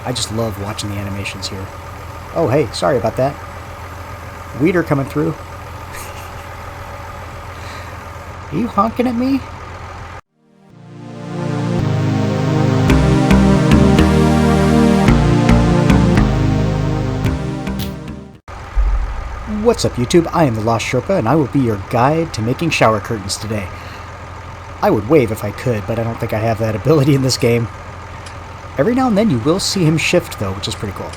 I just love watching the animations here. Oh, hey, sorry about that. Weeder coming through. Are you honking at me? What's up, YouTube? I am the Lost Sherpa, and I will be your guide to making shower curtains today. I would wave if I could, but I don't think I have that ability in this game. Every now and then you will see him shift, though, which is pretty cool.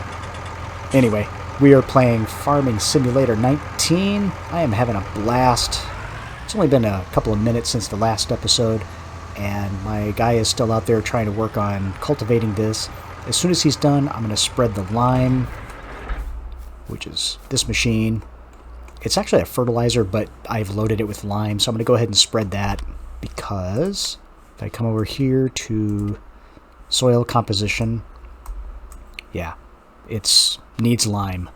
Anyway, we are playing Farming Simulator 19. I am having a blast. It's only been a couple of minutes since the last episode, and my guy is still out there trying to work on cultivating this. As soon as he's done, I'm going to spread the lime, which is this machine. It's actually a fertilizer, but I've loaded it with lime, so I'm going to go ahead and spread that, because if I come over here to soil composition, yeah, it needs lime.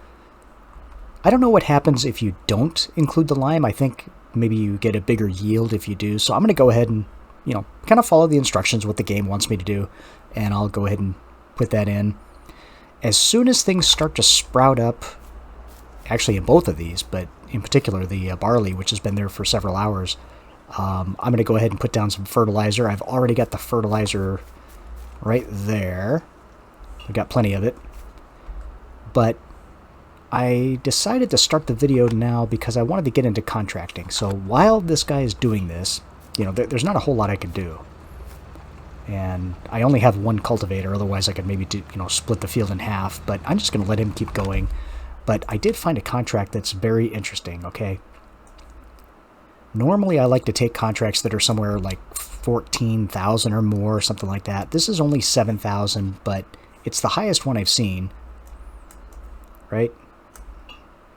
I don't know what happens if you don't include the lime. I think maybe you get a bigger yield if you do, so I'm going to go ahead and, kind of follow the instructions, what the game wants me to do, and I'll go ahead and put that in. As soon as things start to sprout up, actually in both of these, but in particular the barley, which has been there for several hours, I'm going to go ahead and put down some fertilizer. I've already got the fertilizer right there. I've got plenty of it. But I decided to start the video now because I wanted to get into contracting. So while this guy is doing this, there's not a whole lot I can do. And I only have one cultivator, otherwise I could maybe split the field in half, but I'm just going to let him keep going. But I did find a contract that's very interesting, okay? Normally I like to take contracts that are somewhere like 14,000 or more, something like that. This is only 7,000, but it's the highest one I've seen, right?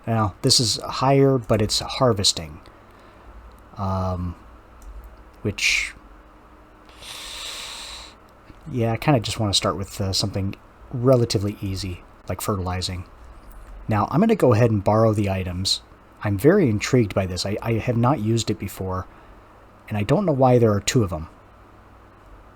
Now, this is higher, but it's harvesting, which, yeah, I kind of just want to start with something relatively easy, like fertilizing. Now, I'm going to go ahead and borrow the items. I'm very intrigued by this. I have not used it before, and I don't know why there are two of them.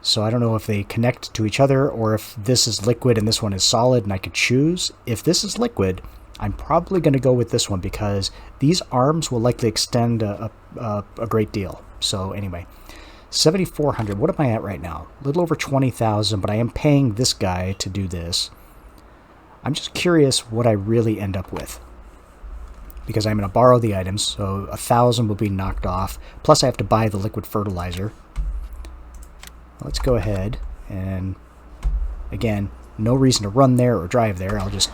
So I don't know if they connect to each other, or if this is liquid and this one is solid and I could choose. If this is liquid, I'm probably going to go with this one because these arms will likely extend a great deal. So anyway, 7,400. What am I at right now? A little over 20,000, but I am paying this guy to do this. I'm just curious what I really end up with, because I'm going to borrow the items, so 1,000 will be knocked off, plus I have to buy the liquid fertilizer. Let's go ahead and, again, no reason to run there or drive there. I'll just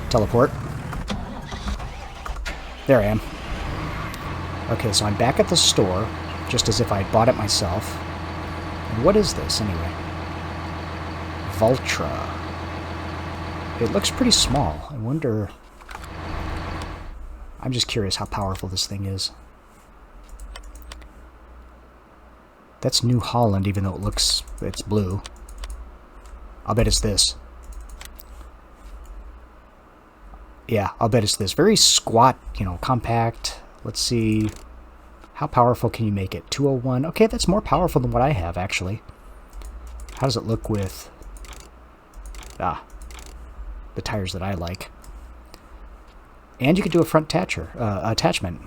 teleport. There I am. Okay, so I'm back at the store, just as if I had bought it myself. And what is this, anyway? Vultra. It looks pretty small. I wonder... I'm just curious how powerful this thing is. That's New Holland, even though it's blue. I'll bet it's this. Yeah, I'll bet it's this. Very squat, compact. Let's see. How powerful can you make it? 201. Okay, that's more powerful than what I have, actually. How does it look with... the tires that I like. And you could do a front attachment.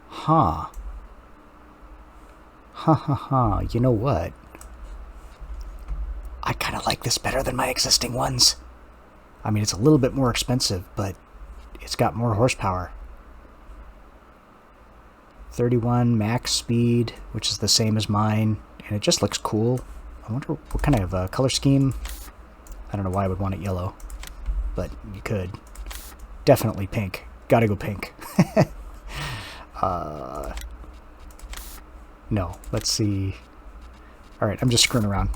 Huh. You know what? I kind of like this better than my existing ones. I mean, it's a little bit more expensive, but it's got more horsepower. 31 max speed, which is the same as mine, and it just looks cool. I wonder what kind of color scheme. I don't know why I would want it yellow, but you could. Definitely pink. Gotta go pink. No, let's see. Alright, I'm just screwing around.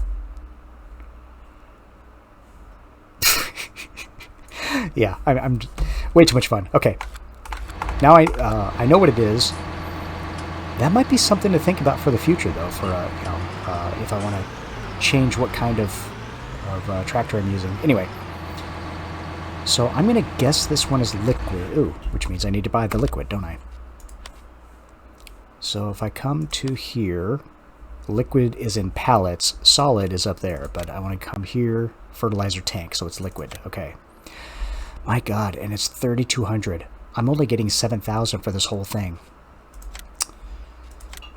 Yeah, I'm way too much fun. Okay. Now I know what it is. That might be something to think about for the future, though, for if I want to change what kind of tractor I'm using. Anyway, so I'm going to guess this one is liquid. Ooh, which means I need to buy the liquid, don't I? So if I come to here, Liquid is in pallets. Solid is up there, but I want to come here. Fertilizer tank, so it's liquid. Okay. My God, and it's 3,200. I'm only getting 7,000 for this whole thing.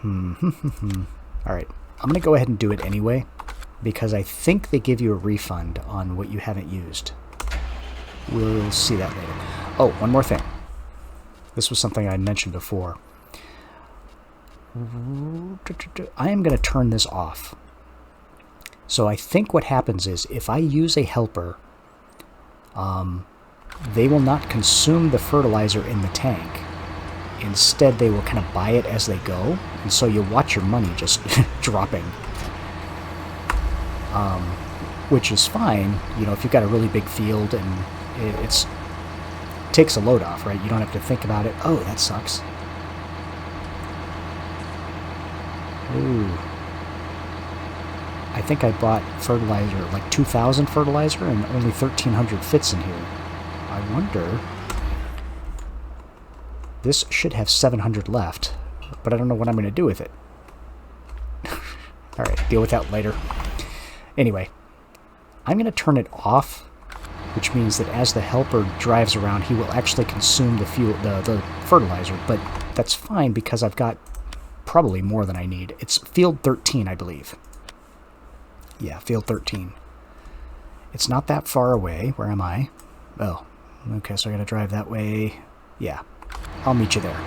Alright, I'm going to go ahead and do it anyway, because I think they give you a refund on what you haven't used. We'll see that later. Oh, one more thing. This was something I mentioned before. I am going to turn this off. So I think what happens is, if I use a helper, they will not consume the fertilizer in the tank. Instead, they will kind of buy it as they go, and so you'll watch your money just dropping. Which is fine, you know, if you've got a really big field and it takes a load off, right? You don't have to think about it. Oh, that sucks. Ooh. I think I bought fertilizer, like 2,000 fertilizer, and only 1,300 fits in here. I wonder... This should have 700 left, but I don't know what I'm going to do with it. Alright, deal with that later. Anyway, I'm going to turn it off, which means that as the helper drives around, he will actually consume the fuel, the fertilizer, but that's fine because I've got probably more than I need. It's field 13, I believe. Yeah, field 13. It's not that far away. Where am I? Oh, okay, so I gotta drive that way. Yeah, I'll meet you there.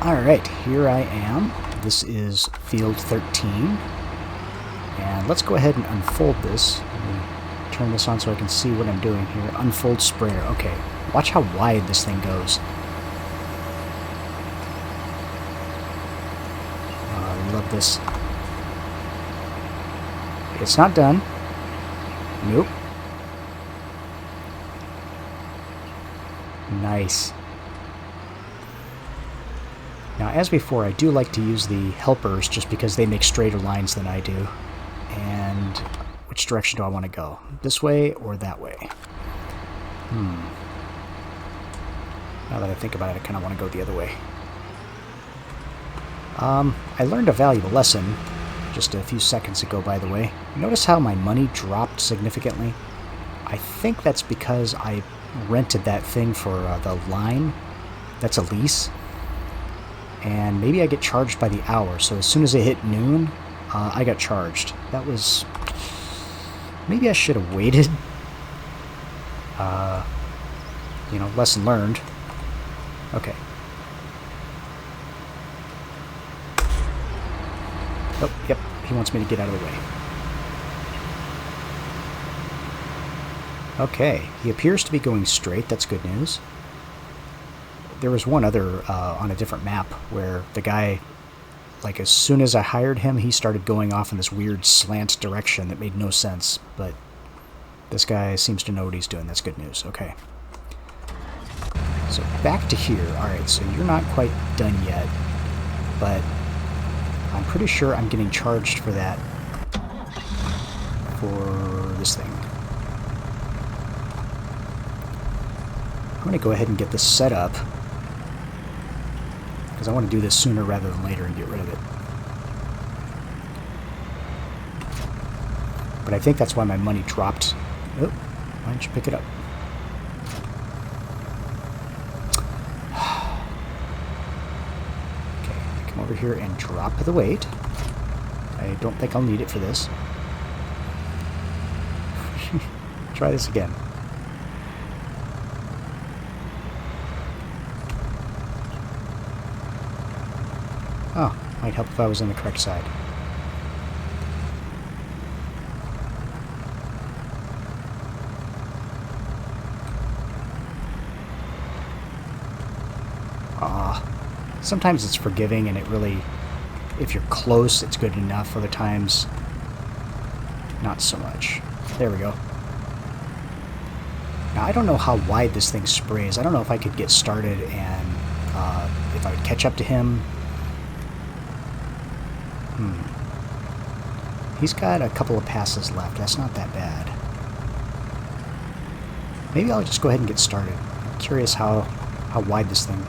Alright, here I am. This is field 13. And let's go ahead and unfold this. Let me turn this on so I can see what I'm doing here. Unfold sprayer. Okay, watch how wide this thing goes. I love this. It's not done. Nope. Nice. Now, as before, I do like to use the helpers just because they make straighter lines than I do. And which direction do I want to go? This way or that way? Now that I think about it, I kind of want to go the other way. I learned a valuable lesson just a few seconds ago, by the way. Notice how my money dropped significantly? I think that's because I rented that thing for the line. That's a lease. And maybe I get charged by the hour, so as soon as it hit noon, I got charged. That was... Maybe I should have waited. You know, lesson learned. Okay. Oh, yep, he wants me to get out of the way. Okay, he appears to be going straight. That's good news. There was one other on a different map where the guy, like as soon as I hired him, he started going off in this weird slant direction that made no sense. But this guy seems to know what he's doing. That's good news. Okay. So back to here. Alright, so you're not quite done yet, but I'm pretty sure I'm getting charged for that, for this thing. I'm going to go ahead and get this set up, because I want to do this sooner rather than later and get rid of it. But I think that's why my money dropped. Oh, why don't you pick it up? Okay, come over here and drop the weight. I don't think I'll need it for this. Try this again. Oh, might help if I was on the correct side. Sometimes it's forgiving and it really, if you're close, it's good enough. Other times, not so much. There we go. Now, I don't know how wide this thing sprays. I don't know if I could get started and if I would catch up to him. He's got a couple of passes left. That's not that bad. Maybe I'll just go ahead and get started. I'm curious how wide this thing...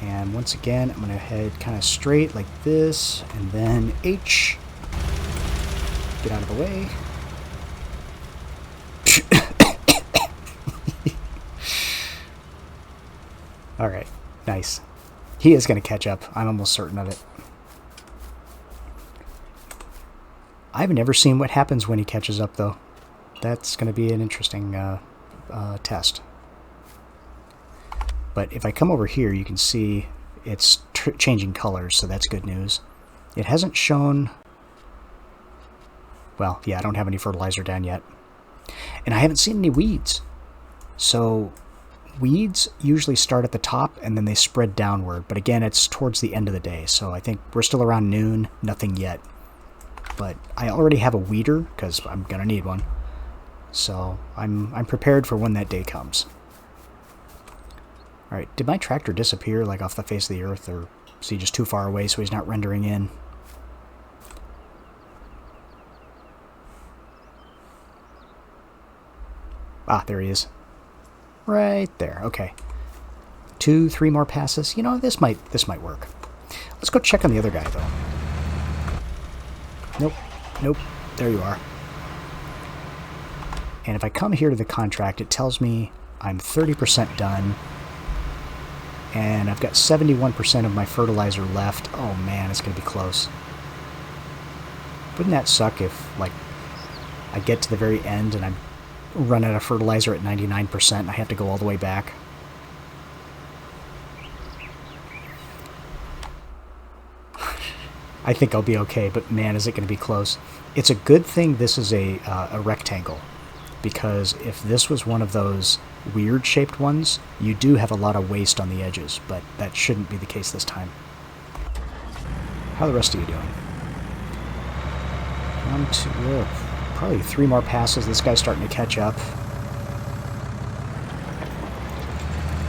And once again, I'm going to head kind of straight like this, and then H. Get out of the way. Alright, nice. He is going to catch up. I'm almost certain of it. I've never seen what happens when he catches up, though. That's going to be an interesting test. But if I come over here, you can see it's changing colors, so that's good news. It hasn't shown... Well, yeah, I don't have any fertilizer down yet. And I haven't seen any weeds. So weeds usually start at the top and then they spread downward. But again, it's towards the end of the day, so I think we're still around noon, nothing yet. But I already have a weeder, because I'm going to need one. So I'm prepared for when that day comes. Alright, did my tractor disappear, like, off the face of the earth, or is he just too far away so he's not rendering in? Ah, there he is. Right there, okay. 2, 3 more passes. You know, this might work. Let's go check on the other guy, though. Nope, nope, there you are. And if I come here to the contract, it tells me I'm 30% done. And I've got 71% of my fertilizer left. Oh man, it's going to be close. Wouldn't that suck if, like, I get to the very end and I run out of fertilizer at 99% and I have to go all the way back? I think I'll be okay, but man, is it going to be close. It's a good thing this is a rectangle, because if this was one of those weird shaped ones, you do have a lot of waste on the edges, but that shouldn't be the case this time. How are the rest of you doing? 1, 2, probably 3 more passes. This guy's starting to catch up.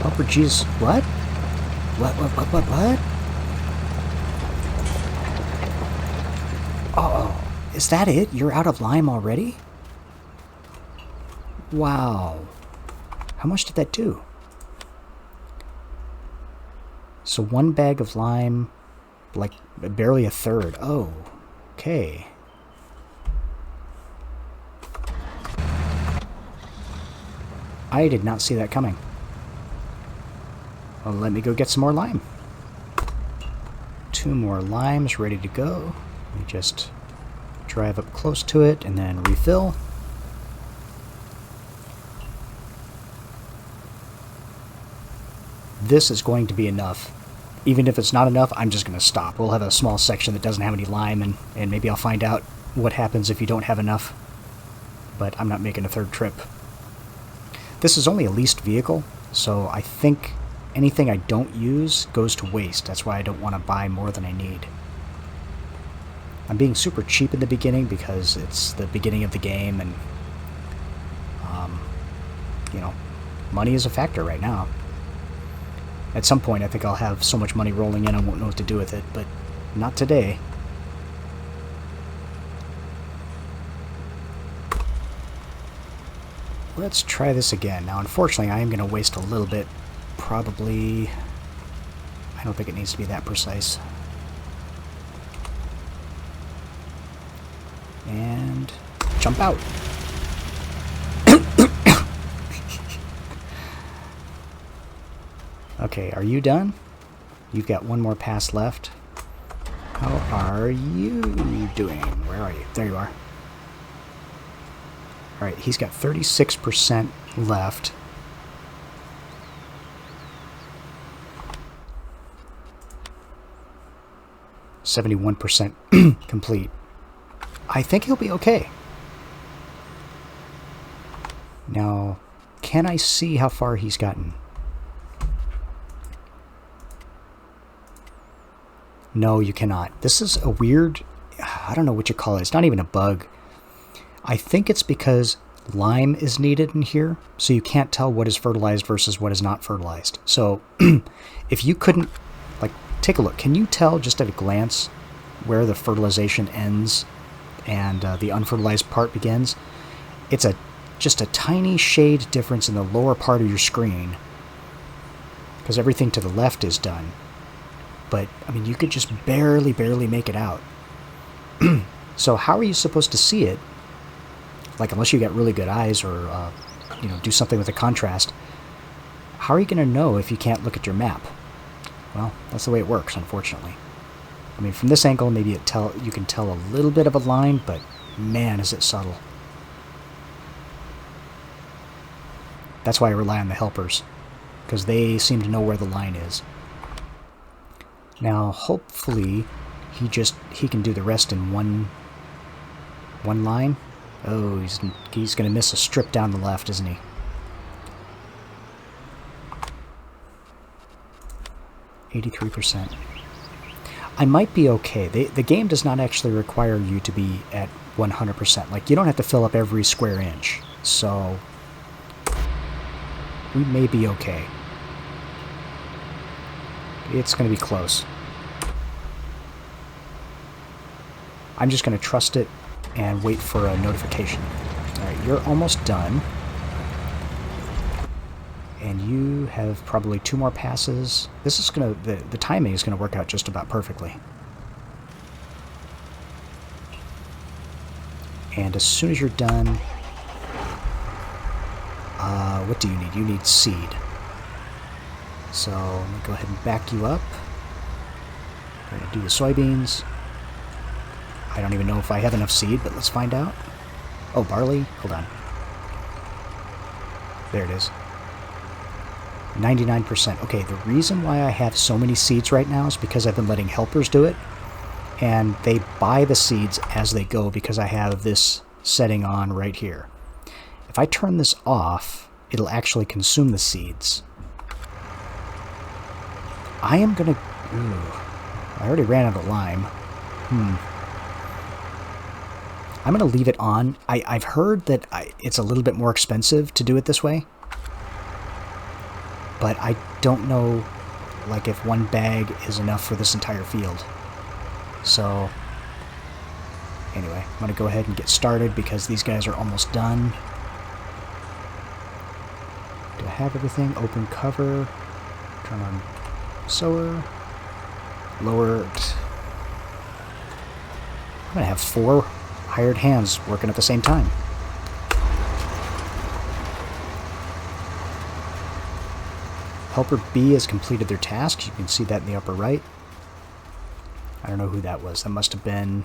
Oh, jeez. What? What? Oh, is that it? You're out of lime already? Wow. How much did that do? So 1 bag of lime, like barely a third. Oh, okay. I did not see that coming. Well, let me go get some more lime. 2 more limes ready to go. Let me just drive up close to it and then refill. This is going to be enough. Even if it's not enough, I'm just going to stop. We'll have a small section that doesn't have any lime, and maybe I'll find out what happens if you don't have enough. But I'm not making a 3rd trip. This is only a leased vehicle, so I think anything I don't use goes to waste. That's why I don't want to buy more than I need. I'm being super cheap in the beginning because it's the beginning of the game, and you know, money is a factor right now. At some point, I think I'll have so much money rolling in I won't know what to do with it, but not today. Let's try this again. Now, unfortunately, I am going to waste a little bit. Probably... I don't think it needs to be that precise. And... jump out! Okay, are you done? You've got 1 more pass left. How are you doing? Where are you? There you are. Alright, he's got 36% left. %, 71% complete. I think he'll be okay. Now, can I see how far he's gotten? No, you cannot. This is a weird... I don't know what you call it. It's not even a bug. I think it's because lime is needed in here, so you can't tell what is fertilized versus what is not fertilized. So, if you couldn't... Like, take a look. Can you tell just at a glance where the fertilization ends and the unfertilized part begins? It's just a tiny shade difference in the lower part of your screen, because everything to the left is done. But, I mean, you could just barely make it out. So how are you supposed to see it? Like, unless you got really good eyes or, you know, do something with the contrast. How are you going to know if you can't look at your map? Well, that's the way it works, unfortunately. I mean, from this angle, maybe you can tell a little bit of a line, but man, is it subtle. That's why I rely on the helpers, because they seem to know where the line is. Now, hopefully, he can do the rest in one line. Oh, he's going to miss a strip down the left, isn't he? %. I might be okay. The game does not actually require you to be at 100%. Like, you don't have to fill up every square inch. So, we may be okay. It's going to be close. I'm just going to trust it and wait for a notification. Alright, you're almost done. And you have probably 2 more passes. This is going to... The timing is going to work out just about perfectly. And as soon as you're done... what do you need? You need seed. So, let me go ahead and back you up. I'm going to do the soybeans. I don't even know if I have enough seed, but let's find out. Oh, barley? Hold on. There it is. 99%. Okay, the reason why I have so many seeds right now is because I've been letting helpers do it. And they buy the seeds as they go because I have this setting on right here. If I turn this off, it'll actually consume the seeds. I am going to... I already ran out of lime. I'm going to leave it on. I've heard that it's a little bit more expensive to do it this way. But I don't know, like, if 1 bag is enough for this entire field. So, anyway, I'm going to go ahead and get started because these guys are almost done. Do I have everything? Open cover. Turn on sower. Lower it. I'm going to have 4 hired hands working at the same time. Helper B has completed their task. You can see that in the upper right. I don't know who that was. That must have been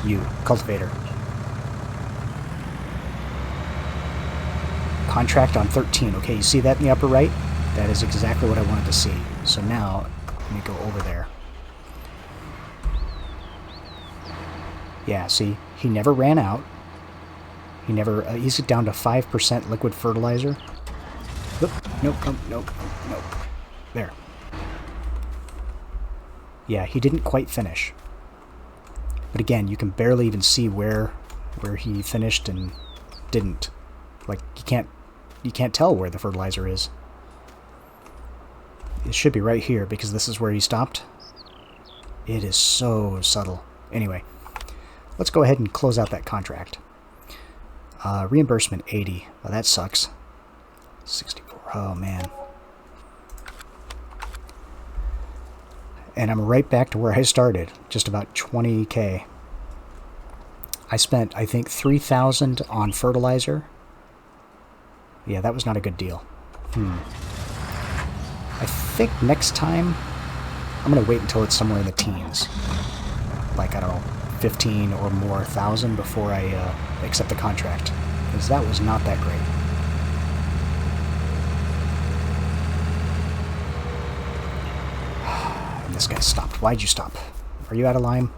you, cultivator. Contract on 13. Okay, you see that in the upper right? That is exactly what I wanted to see. So now, let me go over there. Yeah, see, he never ran out. He never, he's down to 5% liquid fertilizer. Oop, nope. There. Yeah, he didn't quite finish. But again, you can barely even see where he finished and didn't. Like, you can't tell where the fertilizer is. It should be right here because this is where he stopped. It is so subtle. Anyway, let's go ahead and close out that contract. Reimbursement 80. Well, that sucks. 64. Oh, man. And I'm right back to where I started. Just about 20k. I spent, I think, 3,000 on fertilizer. Yeah, that was not a good deal. I think next time, I'm going to wait until it's somewhere in the teens. Like, I don't know, 15 or more thousand before I accept the contract. Because that was not that great. And this guy stopped. Why'd you stop? Are you out of lime?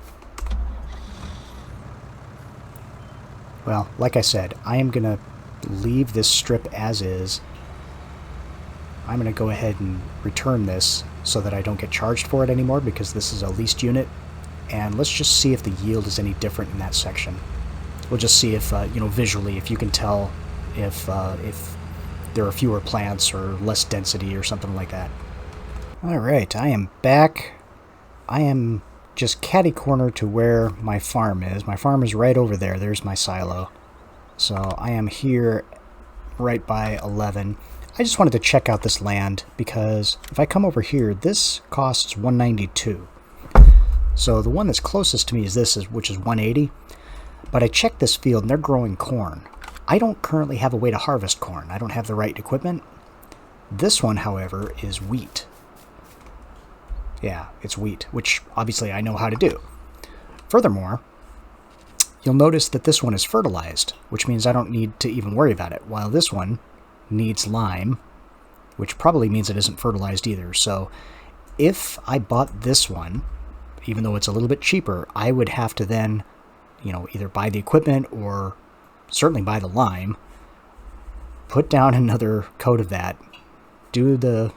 Well, like I said, I am going to leave this strip as is. I'm going to go ahead and return this so that I don't get charged for it anymore because this is a leased unit. And let's just see if the yield is any different in that section. We'll just see if, you know, visually, if you can tell if there are fewer plants or less density or something like that. Alright, I am back. I am just catty-corner to where my farm is. My farm is right over there. There's my silo. So I am here right by 11. I just wanted to check out this land because if I come over here, this costs 192. So the one that's closest to me is this, which is 180. But I checked this field and they're growing corn. I don't currently have a way to harvest corn. I don't have the right equipment. This one, however, is wheat. Yeah, it's wheat, which obviously I know how to do. Furthermore, you'll notice that this one is fertilized, which means I don't need to even worry about it, while this one needs lime, which probably means it isn't fertilized either. So if I bought this one, even though it's a little bit cheaper, I would have to then, either buy the equipment or certainly buy the lime, put down another coat of that, do the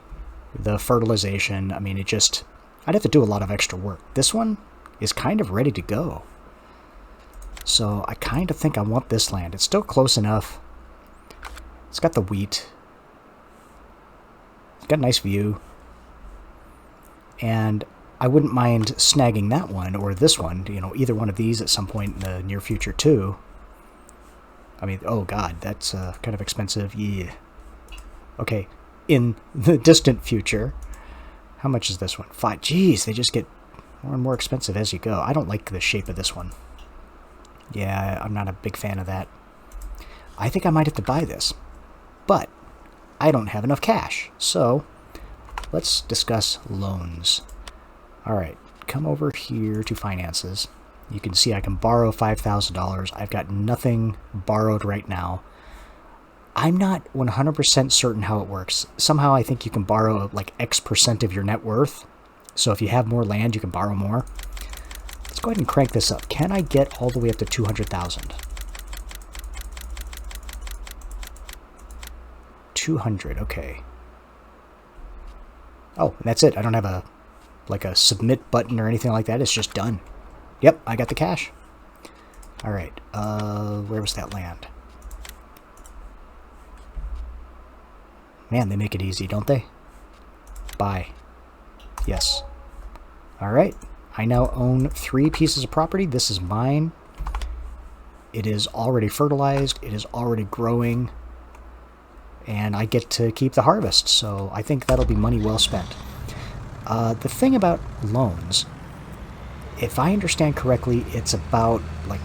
fertilization. I mean, I'd have to do a lot of extra work. This one is kind of ready to go. So I kind of think I want this land. It's still close enough. It's got the wheat. It's got a nice view. And I wouldn't mind snagging that one or this one, either one of these at some point in the near future too. I mean, oh god, that's kind of expensive. Yeah. Okay, in the distant future. How much is this one? 5. Geez, they just get more and more expensive as you go. I don't like the shape of this one. Yeah, I'm not a big fan of that. I think I might have to buy this. But I don't have enough cash. So let's discuss loans. Alright, come over here to finances. You can see I can borrow $5,000. I've got nothing borrowed right now. I'm not 100% certain how it works. Somehow I think you can borrow like X% of your net worth. So if you have more land, you can borrow more. Let's go ahead and crank this up. Can I get all the way up to 200,000? 200, okay. Oh, and that's it. I don't have a submit button or anything like that. It's just done. Yep, I got the cash. All right. Where was that land? Man, they make it easy, don't they? Buy. Yes. All right. I now own 3 pieces of property. This is mine. It is already fertilized. It is already growing. And I get to keep the harvest. So I think that'll be money well spent. The thing about loans, if I understand correctly, it's about like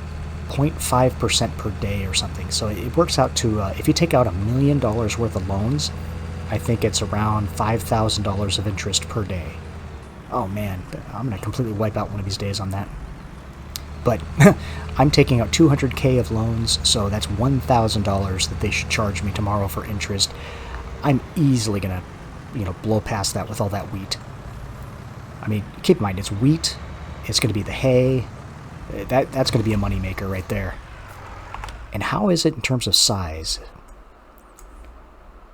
0.5% per day or something. So it works out to, if you take out $1 million worth of loans, I think it's around $5,000 of interest per day. Oh man, I'm going to completely wipe out one of these days on that. But I'm taking out $200K of loans, so that's $1,000 that they should charge me tomorrow for interest. I'm easily going to, blow past that with all that wheat. I mean, keep in mind, it's wheat. It's going to be the hay. That's going to be a moneymaker right there. And how is it in terms of size?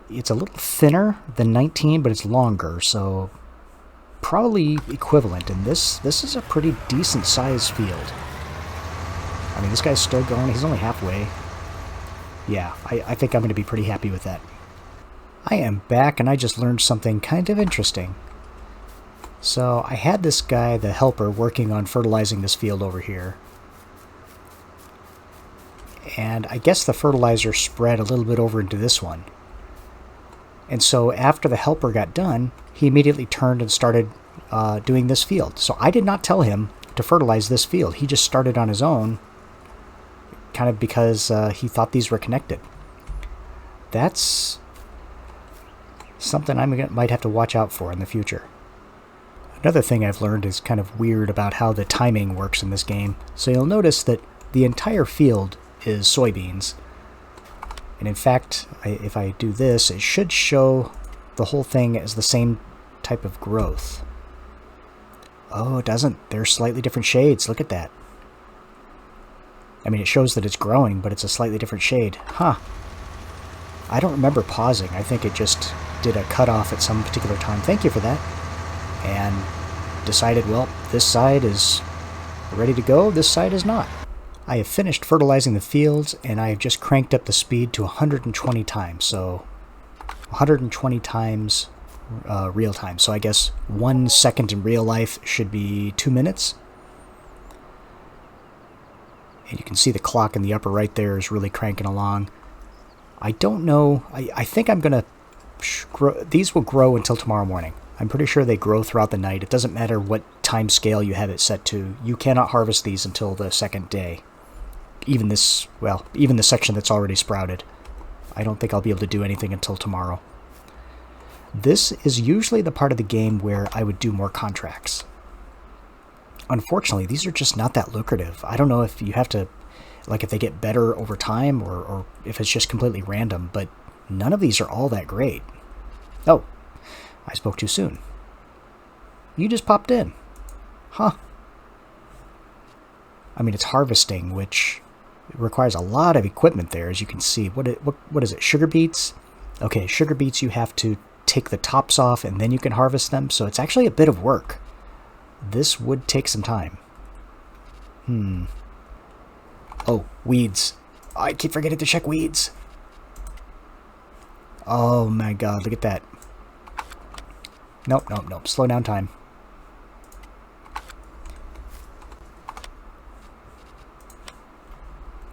It's a little thinner than 19, but it's longer, so probably equivalent. And this is a pretty decent sized field. I mean, this guy's still going. He's only halfway. Yeah, I think I'm going to be pretty happy with that. I am back, and I just learned something kind of interesting. So I had this guy, the helper, working on fertilizing this field over here. And I guess the fertilizer spread a little bit over into this one. And so after the helper got done, he immediately turned and started doing this field. So I did not tell him to fertilize this field. He just started on his own, kind of because he thought these were connected. That's something I might have to watch out for in the future. Another thing I've learned is kind of weird about how the timing works in this game. So you'll notice that the entire field is soybeans. And in fact, if I do this, it should show the whole thing as the same type of growth. Oh, it doesn't. They're slightly different shades. Look at that. I mean, it shows that it's growing, but it's a slightly different shade. Huh. I don't remember pausing. I think it just did a cutoff at some particular time. Thank you for that. And decided, well, this side is ready to go, this side is not. I have finished fertilizing the fields, and I have just cranked up the speed to 120 times. So 120 times real time. So I guess 1 second in real life should be 2 minutes. And you can see the clock in the upper right there is really cranking along. I don't know. I think I'm going to these will grow until tomorrow morning. I'm pretty sure they grow throughout the night. It doesn't matter what time scale you have it set to. You cannot harvest these until the second day. Even the section that's already sprouted. I don't think I'll be able to do anything until tomorrow. This is usually the part of the game where I would do more contracts. Unfortunately, these are just not that lucrative. I don't know if you have to, like, if they get better over time or if it's just completely random, but none of these are all that great. Oh, I spoke too soon. You just popped in. Huh. I mean, it's harvesting, which requires a lot of equipment there, as you can see. What is it, sugar beets? Okay, sugar beets, you have to take the tops off and then you can harvest them, so it's actually a bit of work. This would take some time. Oh, weeds. I keep forgetting to check weeds. Oh my god, look at that. Nope. Slow down time.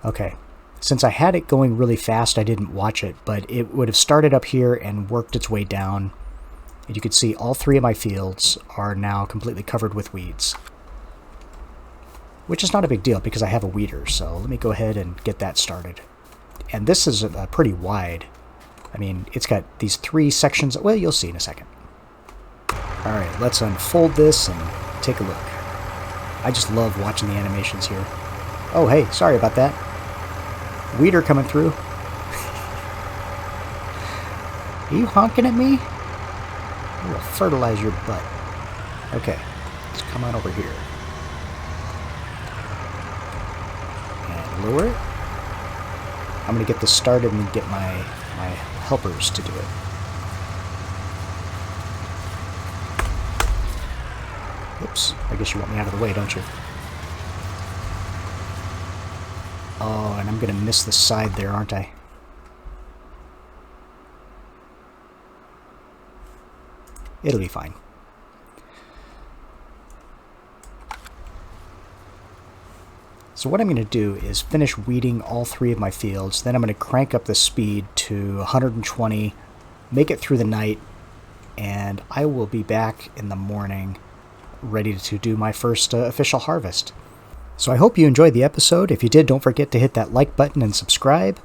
Okay. Since I had it going really fast, I didn't watch it, but it would have started up here and worked its way down. And you can see all 3 of my fields are now completely covered with weeds. Which is not a big deal because I have a weeder, so let me go ahead and get that started. And this is pretty wide. I mean, it's got these 3 sections. Well, you'll see in a second. Alright, let's unfold this and take a look. I just love watching the animations here. Oh, hey, sorry about that. Weeder coming through. Are you honking at me? I'm gonna fertilize your butt. Okay, let's come on over here. And lower it. I'm gonna get this started and get my helpers to do it. Oops, I guess you want me out of the way, don't you? Oh, and I'm gonna miss the side there, aren't I? It'll be fine. So what I'm going to do is finish weeding all 3 of my fields, then I'm going to crank up the speed to 120, make it through the night, and I will be back in the morning ready to do my first official harvest. So I hope you enjoyed the episode. If you did, don't forget to hit that like button and subscribe.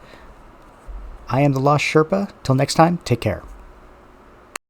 I am the Lost Sherpa. Till next time, take care.